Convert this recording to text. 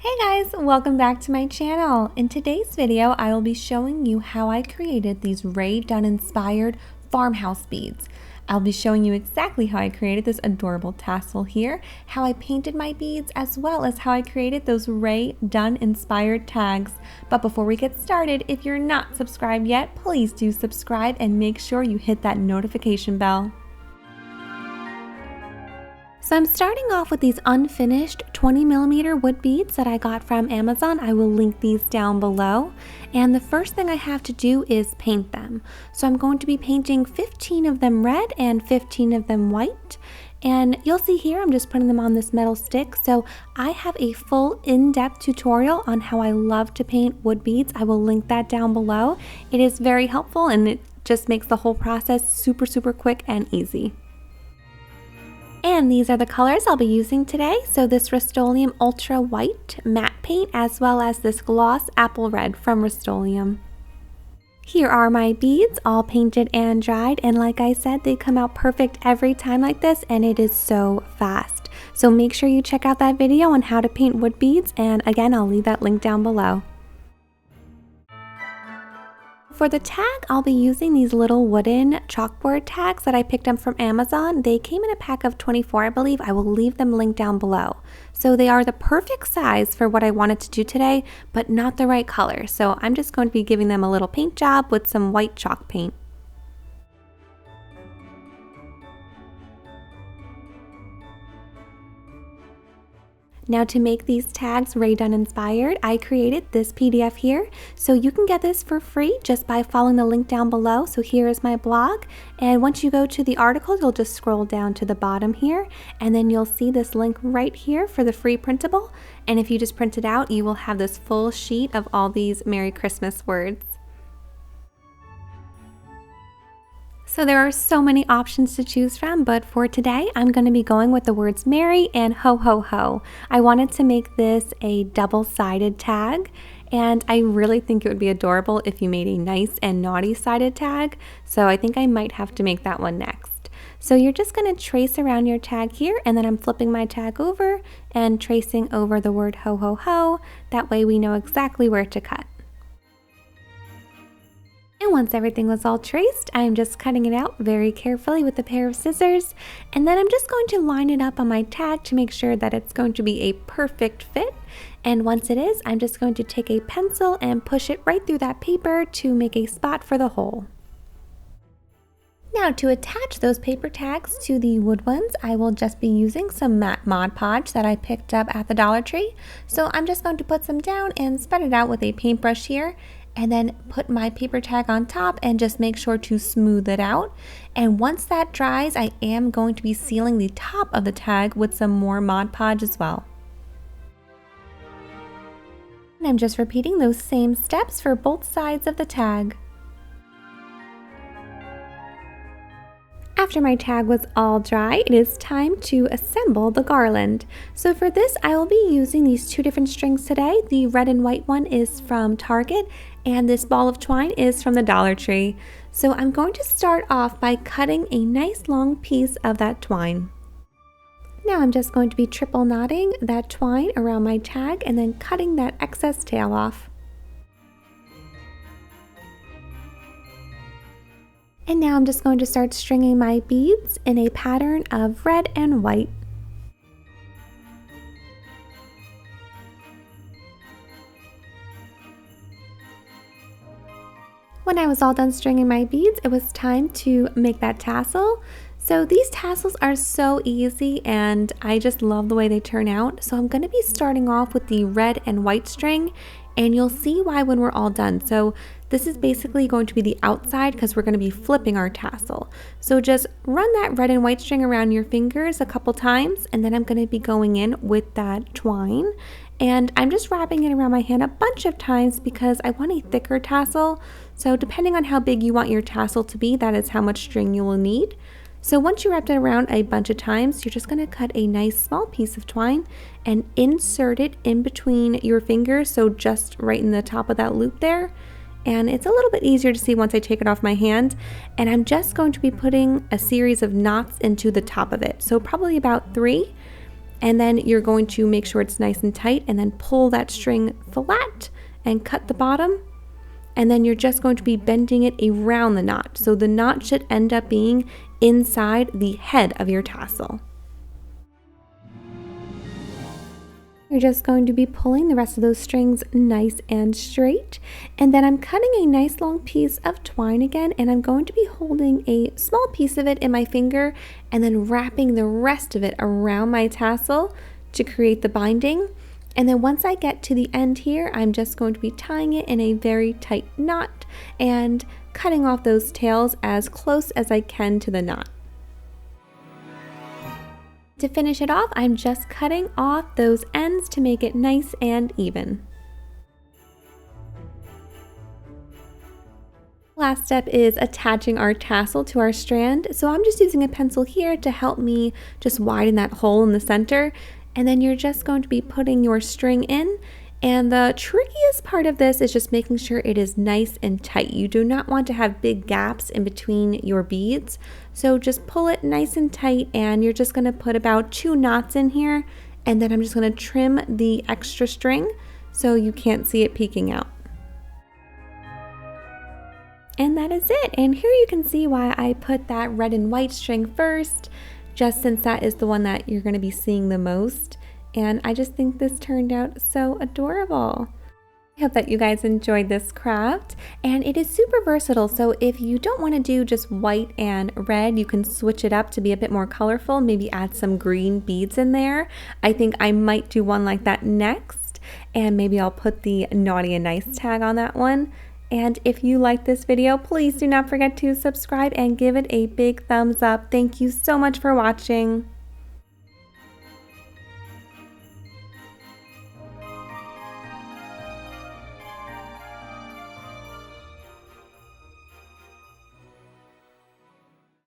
Hey guys, welcome back to my channel. In today's video, I will be showing you how I created these Rae Dunn Inspired farmhouse beads. I'll be showing you exactly how I created this adorable tassel here, how I painted my beads, as well as how I created those Rae Dunn Inspired tags. But before we get started, if you're not subscribed yet, please do subscribe and make sure you hit that notification bell. So I'm starting off with these unfinished 20mm wood beads that I got from Amazon. I will link these down below. And the first thing I have to do is paint them. So I'm going to be painting 15 of them red and 15 of them white. And you'll see here, I'm just putting them on this metal stick. So I have a full in-depth tutorial on how I love to paint wood beads. I will link that down below. It is very helpful and it just makes the whole process super quick and easy. And these are the colors I'll be using today. So this Rust-Oleum Ultra White matte paint, as well as this gloss apple red from Rust-Oleum. Here are my beads, all painted and dried, and like I said, they come out perfect every time like this, and it is so fast. So make sure you check out that video on how to paint wood beads, and again, I'll leave that link down below. For the tag, I'll be using these little wooden chalkboard tags that I picked up from Amazon. They came in a pack of 24, I believe. I will leave them linked down below. So they are the perfect size for what I wanted to do today, but not the right color. So I'm just going to be giving them a little paint job with some white chalk paint. Now to make these tags Rae Dunn Inspired, I created this PDF here. So you can get this for free just by following the link down below. So here is my blog. And once you go to the article, you'll just scroll down to the bottom here. And then you'll see this link right here for the free printable. And if you just print it out, you will have this full sheet of all these Merry Christmas words. So there are so many options to choose from, but for today, I'm going to be going with the words Merry and Ho Ho Ho. I wanted to make this a double-sided tag, and I really think it would be adorable if you made a nice and naughty sided tag, so I think I might have to make that one next. So you're just going to trace around your tag here, and then I'm flipping my tag over and tracing over the word Ho Ho Ho. That way we know exactly where to cut. And once everything was all traced, I'm just cutting it out very carefully with a pair of scissors. And then I'm just going to line it up on my tag to make sure that it's going to be a perfect fit. And once it is, I'm just going to take a pencil and push it right through that paper to make a spot for the hole. Now to attach those paper tags to the wood ones, I will just be using some matte Mod Podge that I picked up at the Dollar Tree. So I'm just going to put some down and spread it out with a paintbrush here. And then put my paper tag on top and just make sure to smooth it out. And once that dries, I am going to be sealing the top of the tag with some more Mod Podge as well. And I'm just repeating those same steps for both sides of the tag. After my tag was all dry, it is time to assemble the garland. So for this, I will be using these two different strings today. The red and white one is from Target, and this ball of twine is from the Dollar Tree. So I'm going to start off by cutting a nice long piece of that twine. Now I'm just going to be triple knotting that twine around my tag and then cutting that excess tail off. And now I'm just going to start stringing my beads in a pattern of red and white. When I was all done stringing my beads, it was time to make that tassel. So these tassels are so easy and I just love the way they turn out. So I'm going to be starting off with the red and white string, and you'll see why when we're all done. So this is basically going to be the outside because we're going to be flipping our tassel. So just run that red and white string around your fingers a couple times, and then I'm going to be going in with that twine. And I'm just wrapping it around my hand a bunch of times because I want a thicker tassel. So depending on how big you want your tassel to be, that is how much string you will need. So once you wrapped it around a bunch of times, you're just going to cut a nice small piece of twine and insert it in between your fingers, so just right in the top of that loop there. And it's a little bit easier to see once I take it off my hand. And I'm just going to be putting a series of knots into the top of it, so probably about 3. And then you're going to make sure it's nice and tight and then pull that string flat and cut the bottom. And then you're just going to be bending it around the knot. So the knot should end up being inside the head of your tassel. You're just going to be pulling the rest of those strings nice and straight. And then I'm cutting a nice long piece of twine again, and I'm going to be holding a small piece of it in my finger and then wrapping the rest of it around my tassel to create the binding. And then once I get to the end here, I'm just going to be tying it in a very tight knot and cutting off those tails as close as I can to the knot. To finish it off, I'm just cutting off those ends to make it nice and even. Last step is attaching our tassel to our strand. So I'm just using a pencil here to help me just widen that hole in the center. And then you're just going to be putting your string in. And the trickiest part of this is just making sure it is nice and tight. You do not want to have big gaps in between your beads. So just pull it nice and tight, and you're just going to put about 2 knots in here. And then I'm just going to trim the extra string so you can't see it peeking out. And that is it. And here you can see why I put that red and white string first, just since that is the one that you're going to be seeing the most. And I just think this turned out so adorable. I hope that you guys enjoyed this craft, and it is super versatile. So if you don't want to do just white and red, you can switch it up to be a bit more colorful, maybe add some green beads in there. I think I might do one like that next, and maybe I'll put the naughty and nice tag on that one. And if you like this video, please do not forget to subscribe and give it a big thumbs up. Thank you so much for watching.